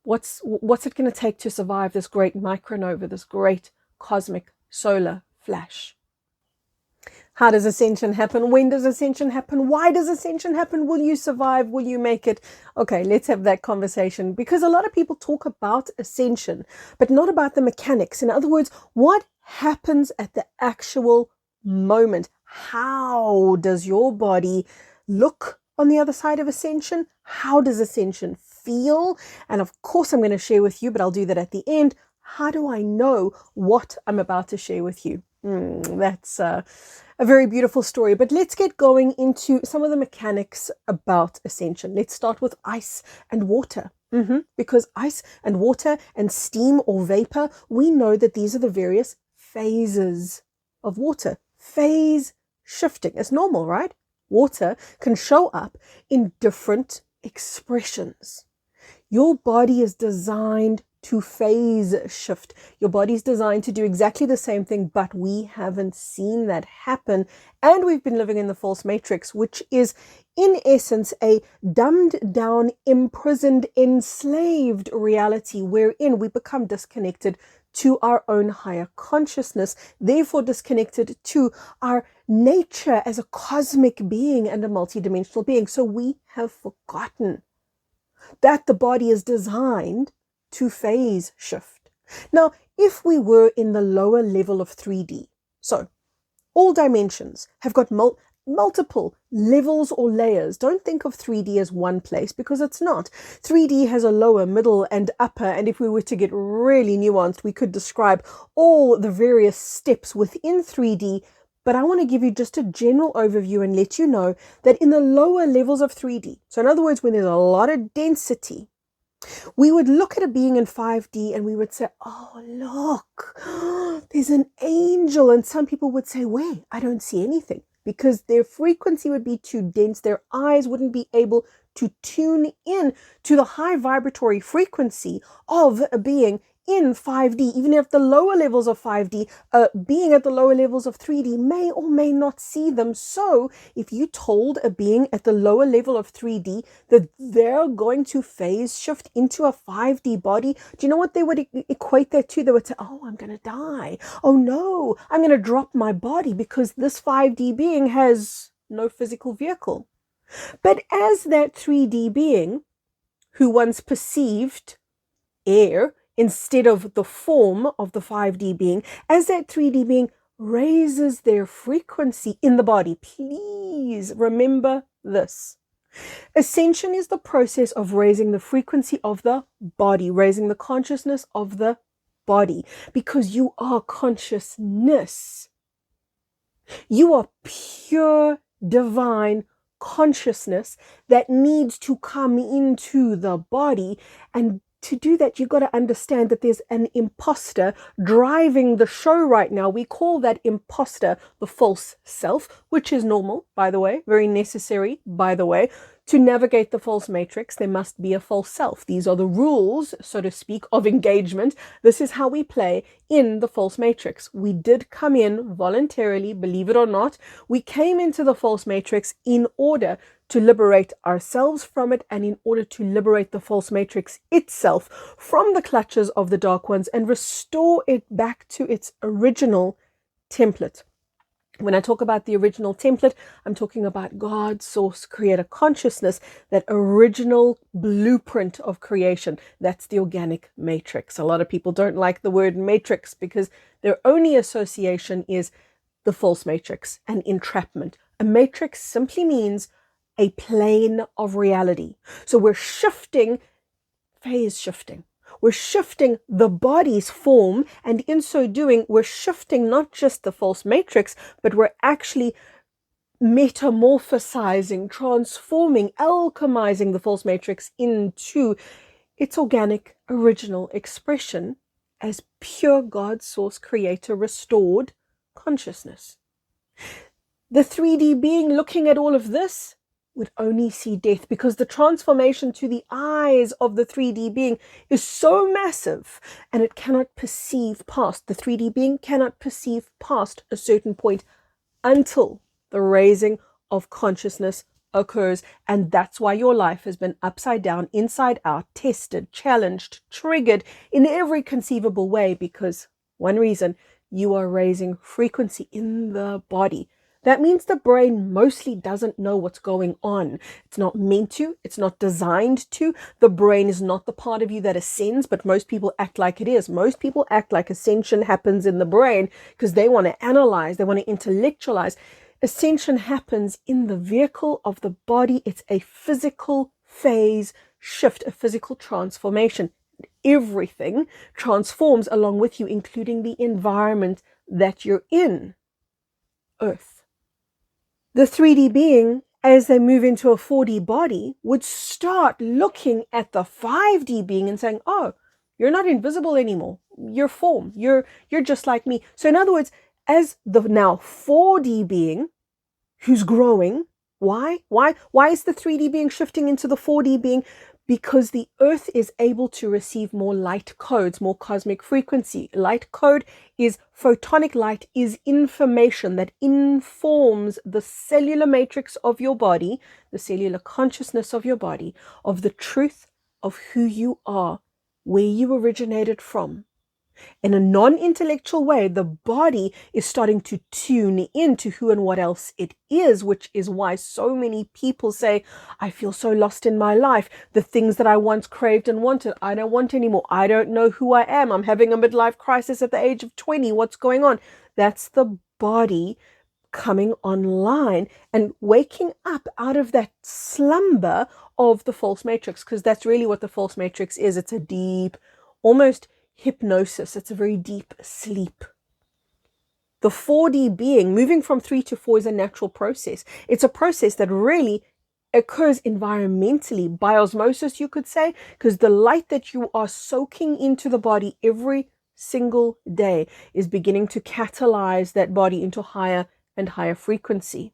What's it going to take to survive this great micronova, this great cosmic solar flash? How does ascension happen? When does ascension happen? Why does ascension happen? Will you survive? Will you make it? Okay, let's have that conversation, because a lot of people talk about ascension, but not about the mechanics. In other words, what happens at the actual moment? How does your body look on the other side of ascension? How does ascension feel? And of course, I'm going to share with you, but I'll do that at the end. How do I know what I'm about to share with you? That's a very beautiful story. But let's get going into some of the mechanics about ascension. Let's start with ice and water. Because ice and water and steam or vapor, we know that these are the various phases of water. Phase shifting. It's normal, right? Water can show up in different expressions. Your body is designed to phase shift. Your body's designed to do exactly the same thing, but we haven't seen that happen. And we've been living in the false matrix, which is in essence a dumbed down, imprisoned, enslaved reality wherein we become disconnected to our own higher consciousness, therefore disconnected to our nature as a cosmic being and a multidimensional being. So we have forgotten that the body is designed to phase shift. Now, if we were in the lower level of 3D, so all dimensions have got multiple levels or layers. Don't think of 3D as one place, because it's not. 3D has a lower, middle, and upper, and if we were to get really nuanced, we could describe all the various steps within 3D. But I want to give you just a general overview and let you know that in the lower levels of 3D, so in other words, when there's a lot of density, we would look at a being in 5D and we would say, oh, look, there's an angel. And some people would say, wait, I don't see anything, because their frequency would be too dense. Their eyes wouldn't be able to tune in to the high vibratory frequency of a being in 5D, even if the lower levels of 5D, being at the lower levels of 3D may or may not see them. So if you told a being at the lower level of 3D that they're going to phase shift into a 5D body, do you know what they would equate that to? They would say, oh, I'm going to die. Oh no, I'm going to drop my body because this 5D being has no physical vehicle. But as that 3D being who once perceived air instead of the form of the 5D being, as that 3D being raises their frequency in the body, please remember this. Ascension is the process of raising the frequency of the body, raising the consciousness of the body, because you are consciousness. You are pure divine consciousness that needs to come into the body. And to do that, you've got to understand that there's an imposter driving the show right now. We call that imposter the false self, which is normal, by the way, very necessary, by the way. To navigate the false matrix, there must be a false self. These are the rules, so to speak, of engagement. This is how we play in the false matrix. We did come in voluntarily, believe it or not. We came into the false matrix in order to liberate ourselves from it, and in order to liberate the false matrix itself from the clutches of the dark ones and restore it back to its original template. When I talk about the original template, I'm talking about God, source, creator consciousness, that original blueprint of creation. That's the organic matrix. A lot of people don't like the word matrix because their only association is the false matrix and entrapment. A matrix simply means a plane of reality. So we're shifting, phase shifting. We're shifting the body's form, and in so doing, we're shifting not just the false matrix, but we're actually metamorphosizing, transforming, alchemizing the false matrix into its organic, original expression as pure God, source, creator, restored consciousness. The 3D being looking at all of this would only see death, because the transformation to the eyes of the 3D being is so massive, and it cannot perceive past. The 3D being cannot perceive past a certain point until the raising of consciousness occurs. And that's why your life has been upside down, inside out, tested, challenged, triggered in every conceivable way, because one reason, you are raising frequency in the body. That means the brain mostly doesn't know what's going on. It's not meant to. It's not designed to. The brain is not the part of you that ascends, but most people act like it is. Most people act like ascension happens in the brain because they want to analyze, they want to intellectualize. Ascension happens in the vehicle of the body. It's a physical phase shift, a physical transformation. Everything transforms along with you, including the environment that you're in. Earth. The 3D being, as they move into a 4D body, would start looking at the 5D being and saying, oh, you're not invisible anymore. You're form. You're just like me. So in other words, as the now 4D being who's growing, why is the 3D being shifting into the 4D being? Because the earth is able to receive more light codes, more cosmic frequency. Light code is photonic light, is information that informs the cellular matrix of your body, the cellular consciousness of your body, of the truth of who you are, where you originated from. In a non-intellectual way, the body is starting to tune into who and what else it is, which is why so many people say, I feel so lost in my life. The things that I once craved and wanted, I don't want anymore. I don't know who I am. I'm having a midlife crisis at the age of 20. What's going on? That's the body coming online and waking up out of that slumber of the false matrix, because that's really what the false matrix is. It's a deep, almost hypnosis. It's a very deep sleep. The 4D being, moving from 3 to 4, is a natural process. It's a process that really occurs environmentally, by osmosis, you could say, because the light that you are soaking into the body every single day is beginning to catalyze that body into higher and higher frequency.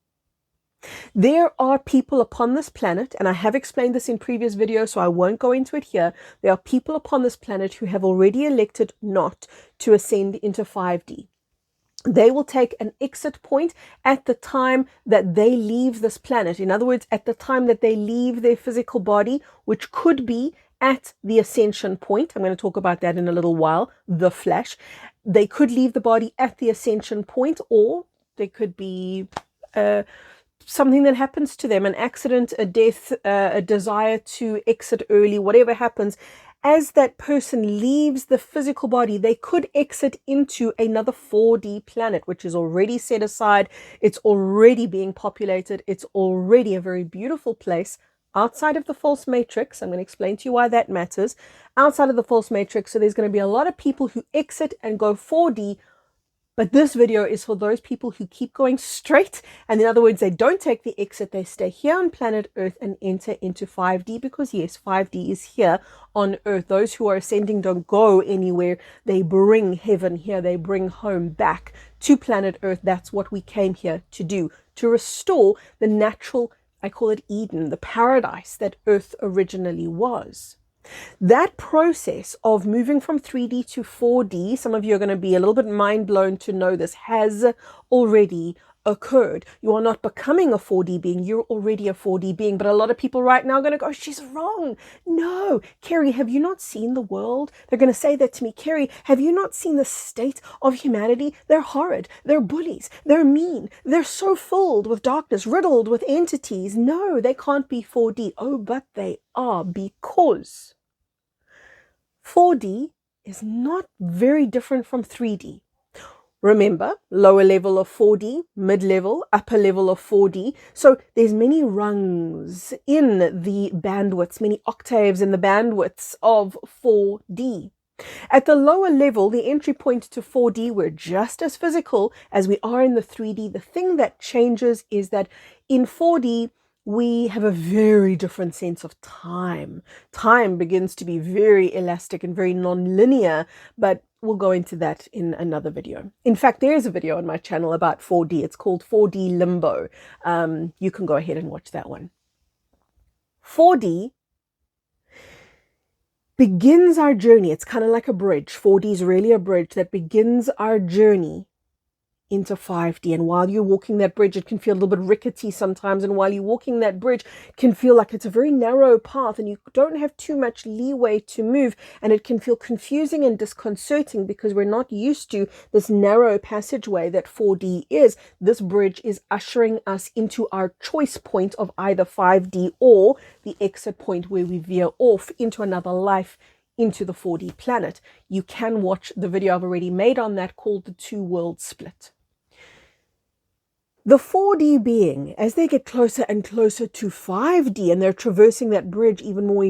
There are people upon this planet, and I have explained this in previous videos, so I won't go into it here. There are people upon this planet who have already elected not to ascend into 5D. They will take an exit point at the time that they leave this planet. In other words, at the time that they leave their physical body, which could be at the ascension point. I'm going to talk about that in a little while, the flash. They could leave the body at the ascension point, or they could be something that happens to them, an accident, a death, a desire to exit early, whatever happens. As that person leaves the physical body, they could exit into another 4D planet, which is already set aside. It's already being populated. It's already a very beautiful place outside of the false matrix. I'm going to explain to you why that matters. Outside of the false matrix, so there's going to be a lot of people who exit and go 4D. But this video is for those people who keep going straight. And in other words, they don't take the exit. They stay here on planet Earth and enter into 5D, because yes, 5D is here on Earth. Those who are ascending don't go anywhere. They bring heaven here. They bring home back to planet Earth. That's what we came here to do, to restore the natural, I call it Eden, the paradise that Earth originally was. That process of moving from 3D to 4D, some of you are going to be a little bit mind blown to know this, has already occurred. You are not becoming a 4D being, you're already a 4D being. But a lot of people right now are going to go, she's wrong. No, Kerry, have you not seen the world? They're going to say that to me. Kerry, have you not seen the state of humanity? They're horrid. They're bullies. They're mean. They're so filled with darkness, riddled with entities. No, they can't be 4D. Oh, but they are, because 4D is not very different from 3D. Remember, lower level of 4D, mid-level, upper level of 4D. So there's many rungs in the bandwidths, many octaves in the bandwidths of 4D. At the lower level, the entry point to 4D, we're just as physical as we are in the 3D. The thing that changes is that in 4D, we have a very different sense of time. Time begins to be very elastic and very non-linear, but we'll go into that in another video. In fact, there is a video on my channel about 4D. It's called 4D Limbo. You can go ahead and watch that one. 4D begins our journey. It's kind of like a bridge. 4D is really a bridge that begins our journey into 5D. And while you're walking that bridge, it can feel a little bit rickety sometimes. And while you're walking that bridge, it can feel like it's a very narrow path and you don't have too much leeway to move. And it can feel confusing and disconcerting because we're not used to this narrow passageway that 4D is. This bridge is ushering us into our choice point of either 5D or the exit point where we veer off into another life, into the 4D planet. You can watch the video I've already made on that called the 2-world split. The 4D being, as they get closer and closer to 5D and they're traversing that bridge even more,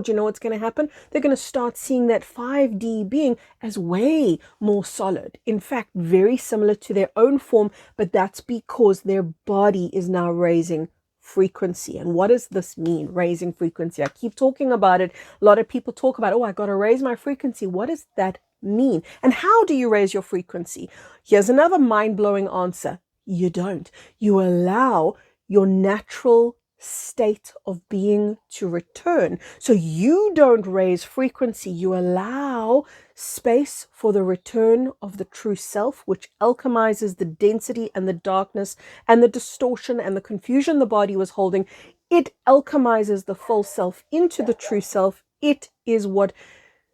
do you know what's going to happen? They're going to start seeing that 5D being as way more solid. In fact, very similar to their own form, but that's because their body is now raising frequency. And what does this mean, raising frequency? I keep talking about it. A lot of people talk about, oh, I got to raise my frequency. What does that mean? And how do you raise your frequency? Here's another mind-blowing answer. You don't. You allow your natural state of being to return. So you don't raise frequency. You allow space for the return of the true self, which alchemizes the density and the darkness and the distortion and the confusion the body was holding. It alchemizes the false self into the true self. It is what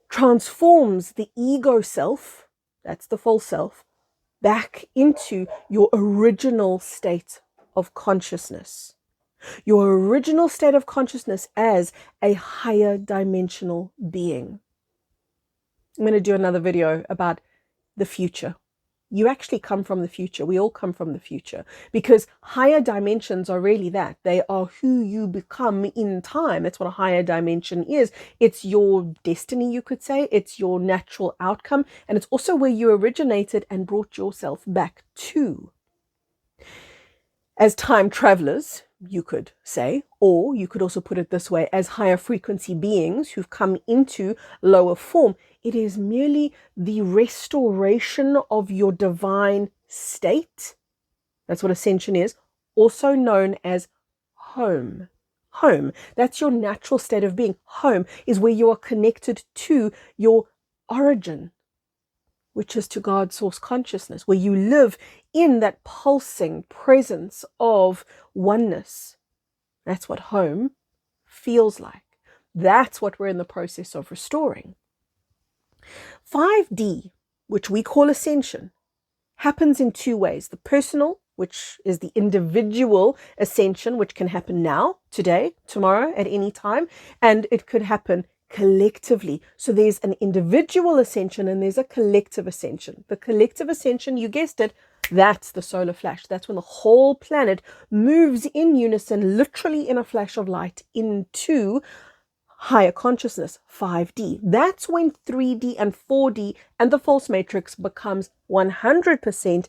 transforms the ego self, that's the false self, back into your original state of consciousness. Your original state of consciousness as a higher dimensional being. I'm going to do another video about the future. You actually come from the future. We all come from the future because higher dimensions are really that. They are who you become in time. That's what a higher dimension is. It's your destiny, you could say. It's your natural outcome. And it's also where you originated and brought yourself back to. As time travelers, you could say, or you could also put it this way, as higher frequency beings who've come into lower form, it is merely the restoration of your divine state. That's what Ascension is, also known as home. Home, that's your natural state of being. Home is where you are connected to your origin, which is to God's source consciousness, where you live in that pulsing presence of oneness. That's what home feels like. That's what we're in the process of restoring. 5D, which we call Ascension, happens in two ways. The personal, which is the individual ascension, which can happen now, today, tomorrow, at any time, and it could happen collectively. So there's an individual ascension and there's a collective ascension. The collective ascension, you guessed it, that's the solar flash. That's when the whole planet moves in unison, literally in a flash of light, into higher consciousness, 5D. That's when 3D and 4D and the false matrix becomes 100%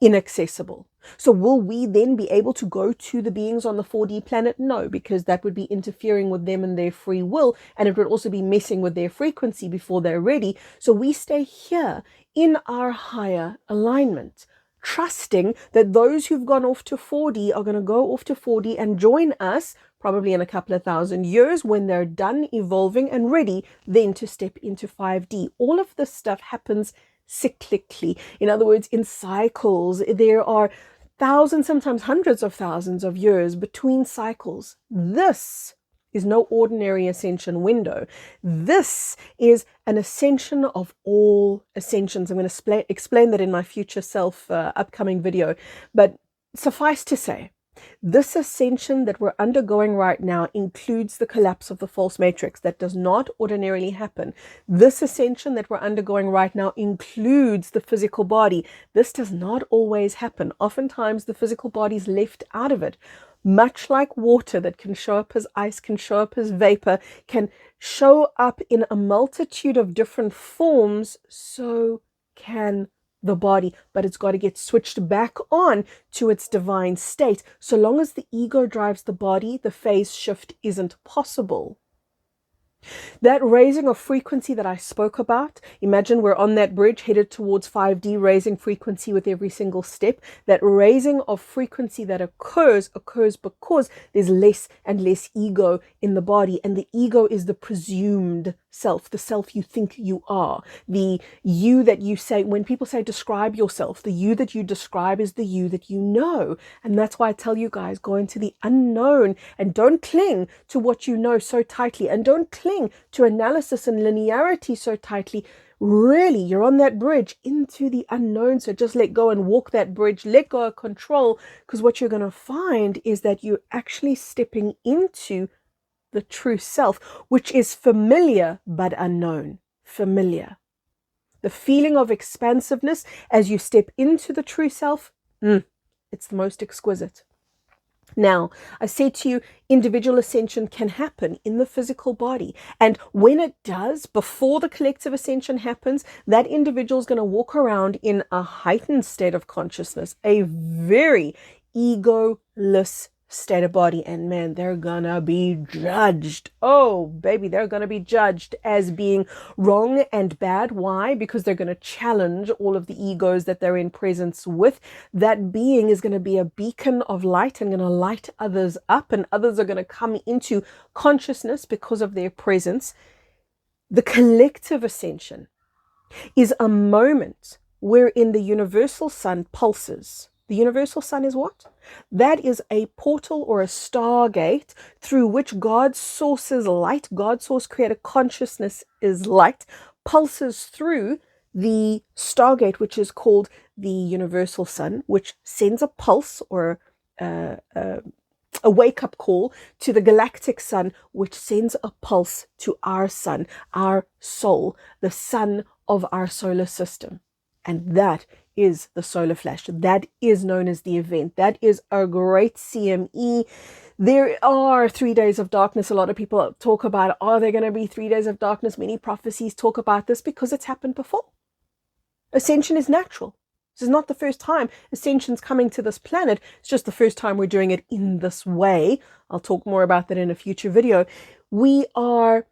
inaccessible. So will we then be able to go to the beings on the 4D planet? No, because that would be interfering with them and their free will, and it would also be messing with their frequency before they're ready. So we stay here in our higher alignment, trusting that those who've gone off to 4D are going to go off to 4D and join us probably in a couple of thousand years when they're done evolving and ready then to step into 5D. All of this stuff happens cyclically. In other words, in cycles. There are thousands, sometimes hundreds of thousands of years between cycles. This is no ordinary ascension window. This is an ascension of all ascensions. I'm going to explain that in my future self upcoming video. But suffice to say, this ascension that we're undergoing right now includes the collapse of the false matrix. That does not ordinarily happen. This ascension that we're undergoing right now includes the physical body. This does not always happen. Oftentimes the physical body is left out of it. Much like water that can show up as ice, can show up as vapor, can show up in a multitude of different forms, so can the body, but it's got to get switched back on to its divine state. So long as the ego drives the body, the phase shift isn't possible. That raising of frequency that I spoke about, imagine we're on that bridge headed towards 5D, raising frequency with every single step. That raising of frequency that occurs because there's less and less ego in the body, and the ego is the presumed self, the self you think you are, the you that you say, when people say describe yourself, the you that you describe is the you that you know. And that's why I tell you guys, go into the unknown and don't cling to what you know so tightly, and don't cling to analysis and linearity so tightly. Really, you're on that bridge into the unknown. So just let go and walk that bridge, let go of control, because what you're going to find is that you're actually stepping into the true self, which is familiar but unknown. Familiar. The feeling of expansiveness as you step into the true self, it's the most exquisite. Now, I say to you, individual ascension can happen in the physical body. And when it does, before the collective ascension happens, that individual is going to walk around in a heightened state of consciousness, a very egoless state of body. And man, they're gonna be judged. Oh, baby, they're gonna be judged as being wrong and bad. Why? Because they're gonna challenge all of the egos that they're in presence with. That being is gonna be a beacon of light and gonna light others up, and others are gonna come into consciousness because of their presence. The collective ascension is a moment wherein the universal sun pulses. The universal sun is what? That is a portal or a stargate through which God's source is light. God's source creator consciousness is light, pulses through the stargate, which is called the universal sun, which sends a pulse or a wake-up call to the galactic sun, which sends a pulse to our sun, our soul, the sun of our solar system. And that is the solar flash. That is known as the event. That is a great CME. There are 3 days of darkness. A lot of people talk about, are there going to be 3 days of darkness? Many prophecies talk about this because it's happened before. Ascension is natural. This is not the first time Ascension's coming to this planet. It's just the first time we're doing it in this way. I'll talk more about that in a future video. We are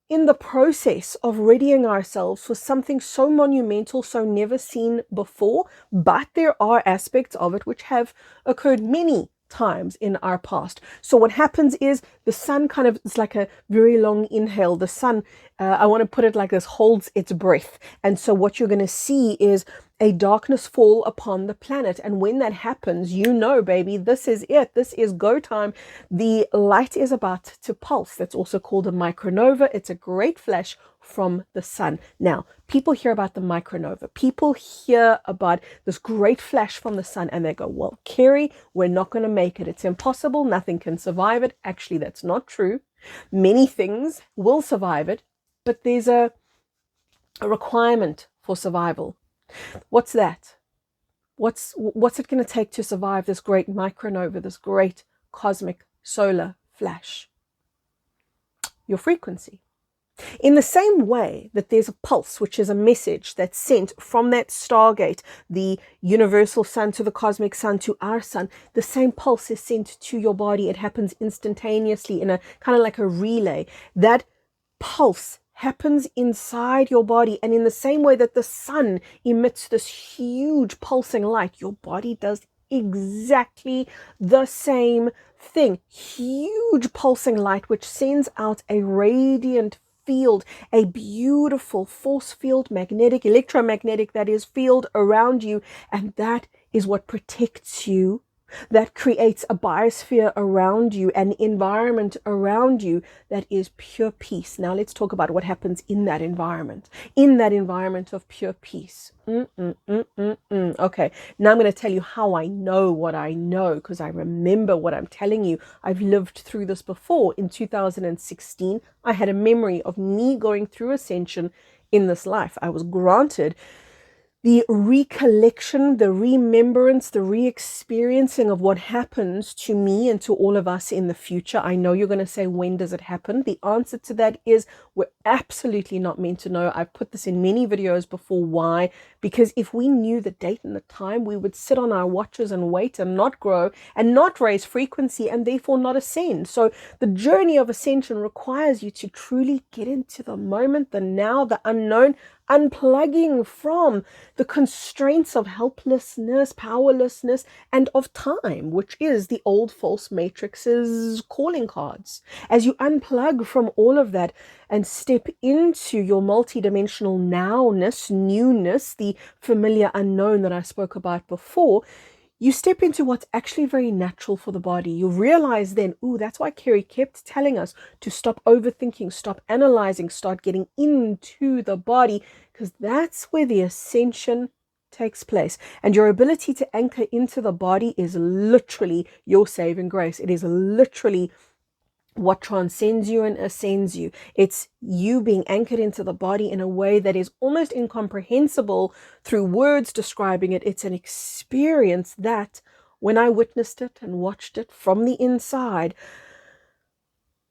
in the process of readying ourselves for something so monumental, so never seen before, but there are aspects of it which have occurred many times in our past. So what happens is the sun kind of, it's like a very long inhale. The sun, I want to put it like this, holds its breath. And so what you're going to see is a darkness fall upon the planet. And when that happens, you know, baby, this is it. This is go time. The light is about to pulse. That's also called a micronova. It's a great flash from the sun. Now, people hear about the micronova. People hear about this great flash from the sun and they go, well, Kerry, we're not going to make it. It's impossible. Nothing can survive it. Actually, that's not true. Many things will survive it, but there's a requirement for survival. What's that? What's it going to take to survive this great micronova, this great cosmic solar flash? Your frequency. In the same way that there's a pulse, which is a message that's sent from that stargate, the universal sun to the cosmic sun to our sun, the same pulse is sent to your body. It happens instantaneously in a kind of like a relay. That pulse happens inside your body, and in the same way that the sun emits this huge pulsing light, your body does exactly the same thing. Huge pulsing light which sends out a radiant field, a beautiful force field, magnetic, electromagnetic, that is, field around you, and that is what protects you. That creates a biosphere around you, an environment around you that is pure peace. Now let's talk about what happens in that environment of pure peace. Okay, now I'm going to tell you how I know what I know, because I remember what I'm telling you. I've lived through this before. In 2016, I had a memory of me going through ascension in this life. I was granted the recollection, the remembrance, the re-experiencing of what happens to me and to all of us in the future. I know you're going to say, when does it happen? The answer to that is we're absolutely not meant to know. I've put this in many videos before. Why? Because if we knew the date and the time, we would sit on our watches and wait and not grow and not raise frequency and therefore not ascend. So the journey of ascension requires you to truly get into the moment, the now, the unknown, unplugging from the constraints of helplessness, powerlessness, and of time, which is the old false matrix's calling cards. As you unplug from all of that and step into your multidimensional nowness, newness, the familiar unknown that I spoke about before, you step into what's actually very natural for the body. You realize then, ooh, that's why Kerry kept telling us to stop overthinking, stop analyzing, start getting into the body, because that's where the ascension takes place. And your ability to anchor into the body is literally your saving grace. It is literally what transcends you and ascends you. It's you being anchored into the body in a way that is almost incomprehensible through words describing it. It's an experience that, when I witnessed it and watched it from the inside,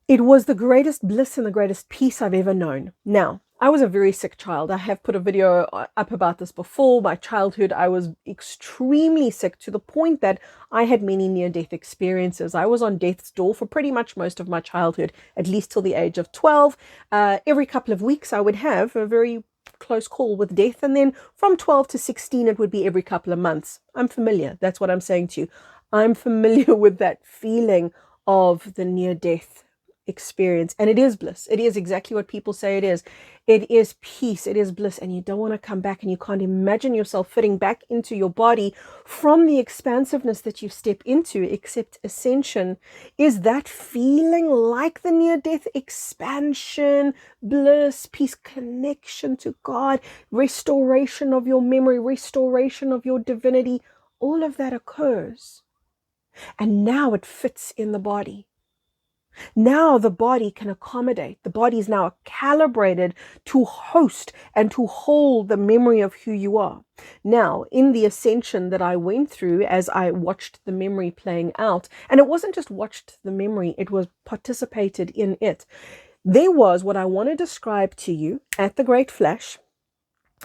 it was the greatest bliss and the greatest peace I've ever known. Now, I was a very sick child. I have put a video up about this before. My childhood, I was extremely sick to the point that I had many near-death experiences. I was on death's door for pretty much most of my childhood, at least till the age of 12. Every couple of weeks, I would have a very close call with death. And then from 12 to 16, it would be every couple of months. I'm familiar. That's what I'm saying to you. I'm familiar with that feeling of the near-death experience, and it is bliss. It is exactly what people say it is. It is peace, it is bliss, and you don't want to come back, and you can't imagine yourself fitting back into your body from the expansiveness that you step into, except ascension is that feeling like the near-death expansion, bliss, peace, connection to God, restoration of your memory, restoration of your divinity. All of that occurs, and now it fits in the body. Now the body can accommodate. The body is now calibrated to host and to hold the memory of who you are. Now, in the ascension that I went through as I watched the memory playing out, and it wasn't just watched the memory, it was participated in it. There was what I want to describe to you at the Great Flash.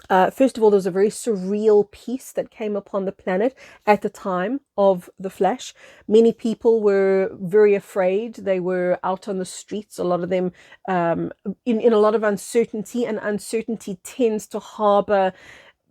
First of all, there was a very surreal peace that came upon the planet at the time of the flash. Many people were very afraid. They were out on the streets, a lot of them in a lot of uncertainty, and uncertainty tends to harbor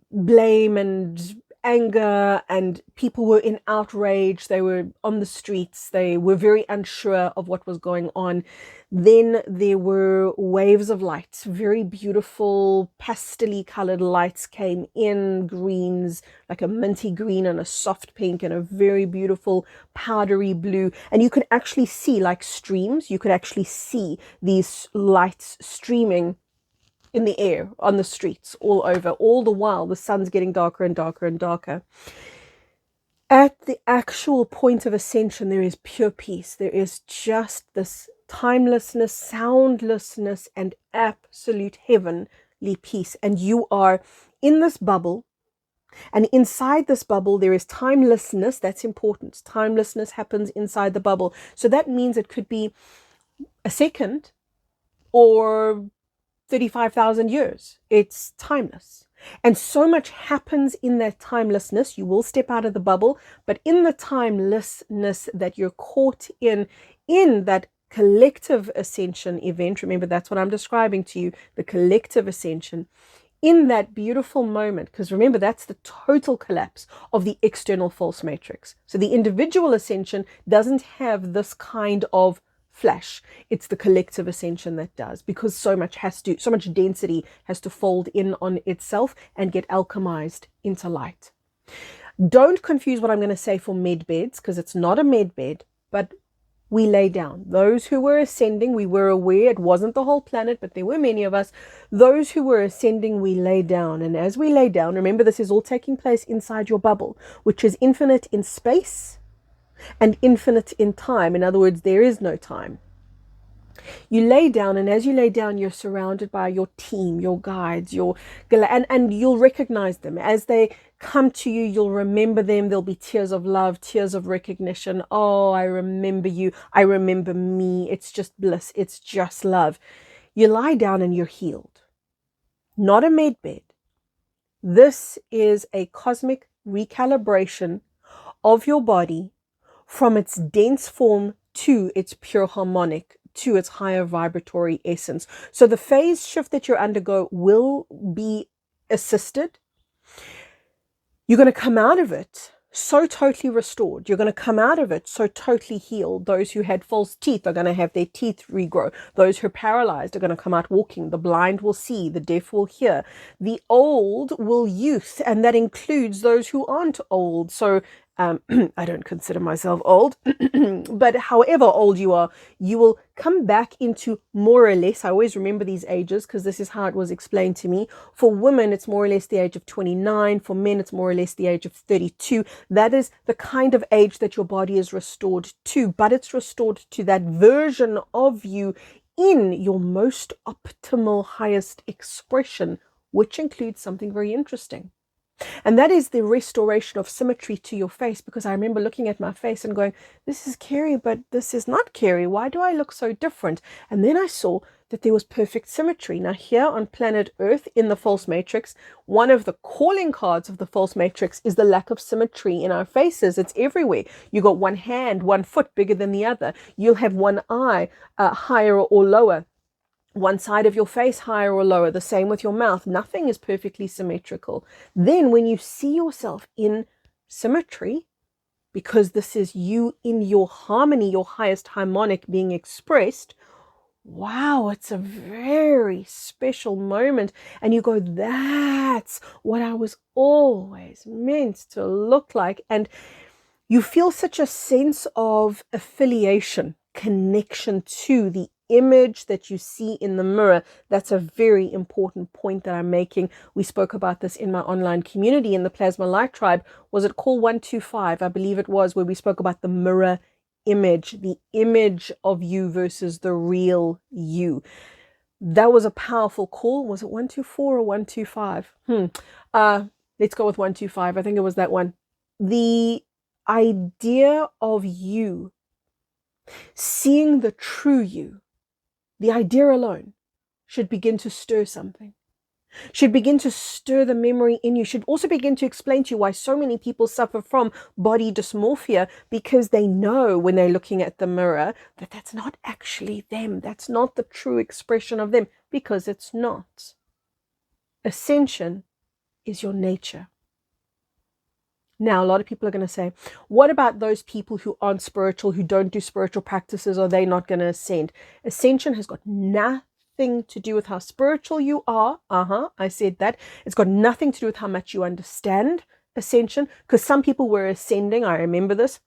blame and anger, and people were in outrage. They were on the streets. They were very unsure of what was going on. Then there were waves of light, very beautiful pastel-y colored lights came in, greens, like a minty green and a soft pink and a very beautiful powdery blue. And you could actually see, like streams, you could actually see these lights streaming in the air, on the streets, all over. All the while, the sun's getting darker and darker and darker. At the actual point of ascension, there is pure peace. There is just this timelessness, soundlessness, and absolute heavenly peace. And you are in this bubble. And inside this bubble, there is timelessness. That's important. Timelessness happens inside the bubble. So that means it could be a second or 35,000 years. It's timeless. And so much happens in that timelessness. You will step out of the bubble, but in the timelessness that you're caught in that collective ascension event, remember that's what I'm describing to you, the collective ascension, in that beautiful moment, because remember that's the total collapse of the external false matrix. So the individual ascension doesn't have this kind of flash. It's the collective ascension that does, because so much density has to fold in on itself and get alchemized into light. Don't confuse what I'm going to say for med beds, because it's not a med bed, but we lay down. Those who were ascending, we were aware it wasn't the whole planet, but there were many of us. Those who were ascending, we lay down. And as we lay down, remember this is all taking place inside your bubble, which is infinite in space and infinite in time. In other words, there is no time. You lay down, and as you lay down, you're surrounded by your team, your guides, and you'll recognize them. As they come to you, you'll remember them. There'll be tears of love, tears of recognition. Oh, I remember you. I remember me. It's just bliss. It's just love. You lie down and you're healed. Not a med bed. This is a cosmic recalibration of your body from its dense form to its pure harmonic, to its higher vibratory essence. So the phase shift that you undergo will be assisted. You're going to come out of it so totally restored. You're going to come out of it so totally healed. Those who had false teeth are going to have their teeth regrow. Those who are paralyzed are going to come out walking. The blind will see. The deaf will hear. The old will youth, and that includes those who aren't old. So I don't consider myself old, but however old you are, you will come back into more or less, I always remember these ages because this is how it was explained to me. For women, it's more or less the age of 29. For men, it's more or less the age of 32. That is the kind of age that your body is restored to, but it's restored to that version of you in your most optimal, highest expression, which includes something very interesting. And that is the restoration of symmetry to your face, because I remember looking at my face and going, this is Kerry, but this is not Kerry. Why do I look so different? And then I saw that there was perfect symmetry. Now here on planet Earth in the false matrix, one of the calling cards of the false matrix is the lack of symmetry in our faces. It's everywhere. You got one hand, one foot bigger than the other. You'll have one eye higher or lower. One side of your face higher or lower, the same with your mouth. Nothing is perfectly symmetrical. Then when you see yourself in symmetry, because this is you in your harmony, your highest harmonic being expressed, wow, it's a very special moment. And you go, that's what I was always meant to look like. And you feel such a sense of affiliation, connection to the image that you see in the mirror. That's a very important point that I'm making. We spoke about this in my online community in the Plasma Light Tribe. Was it call 125? I believe it was, where we spoke about the mirror image, the image of you versus the real you. That was a powerful call. Was it 124 or 125? Let's go with 125. I think it was that one. The idea of you seeing the true you, the idea alone should begin to stir something, should begin to stir the memory in you, should also begin to explain to you why so many people suffer from body dysmorphia, because they know when they're looking at the mirror that that's not actually them. That's not the true expression of them, because it's not. Ascension is your nature. Now, a lot of people are going to say, what about those people who aren't spiritual, who don't do spiritual practices? Are they not going to ascend? Ascension has got nothing to do with how spiritual you are. I said that. It's got nothing to do with how much you understand ascension, because some people were ascending. I remember this.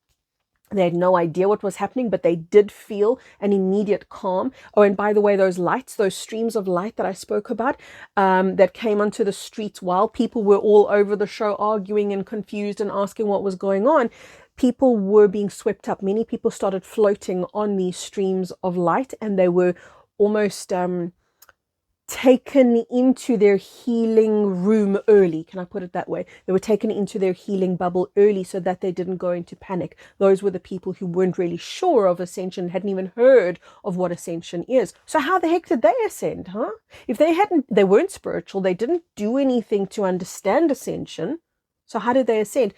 They had no idea what was happening, but they did feel an immediate calm. Oh, and by the way, those lights, those streams of light that I spoke about, that came onto the streets while people were all over the show arguing and confused and asking what was going on, people were being swept up. Many people started floating on these streams of light, and they were almost taken into their healing room early. Can I put it that way? They were taken into their healing bubble early so that they didn't go into panic. Those were the people who weren't really sure of ascension, hadn't even heard of what ascension is. So how the heck did they ascend, huh? If they weren't spiritual, they didn't do anything to understand ascension. So how did they ascend?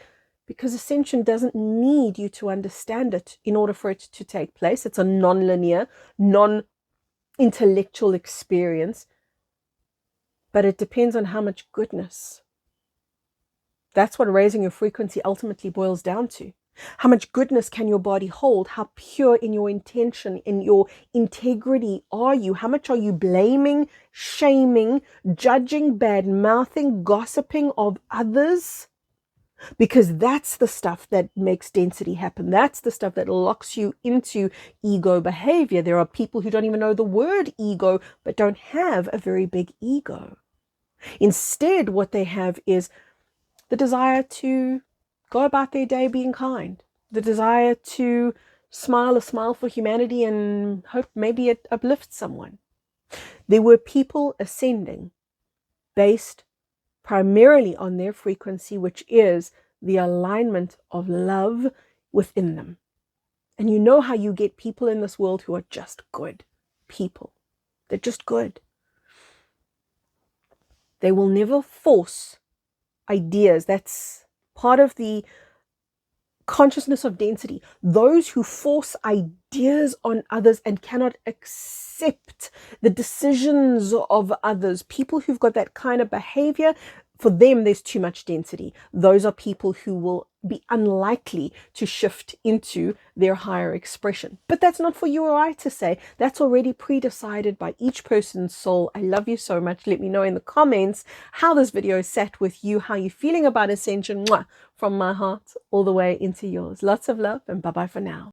Because ascension doesn't need you to understand it in order for it to take place. It's a non-linear, non-intellectual experience. But it depends on how much goodness. That's what raising your frequency ultimately boils down to. How much goodness can your body hold? How pure in your intention, in your integrity are you? How much are you blaming, shaming, judging, bad-mouthing, gossiping of others? Because that's the stuff that makes density happen. That's the stuff that locks you into ego behavior. There are people who don't even know the word ego, but don't have a very big ego. Instead, what they have is the desire to go about their day being kind, the desire to smile a smile for humanity and hope maybe it uplifts someone. There were people ascending based primarily on their frequency, which is the alignment of love within them. And you know how you get people in this world who are just good people. They're just good. They will never force ideas. That's part of the consciousness of density. Those who force ideas on others and cannot accept the decisions of others, people who've got that kind of behavior, For them, there's too much density. Those are people who will be unlikely to shift into their higher expression. But that's not for you or I to say. That's already pre-decided by each person's soul. I love you so much. Let me know in the comments how this video sat with you, how you're feeling about Ascension. Mwah, from my heart all the way into yours. Lots of love, and bye-bye for now.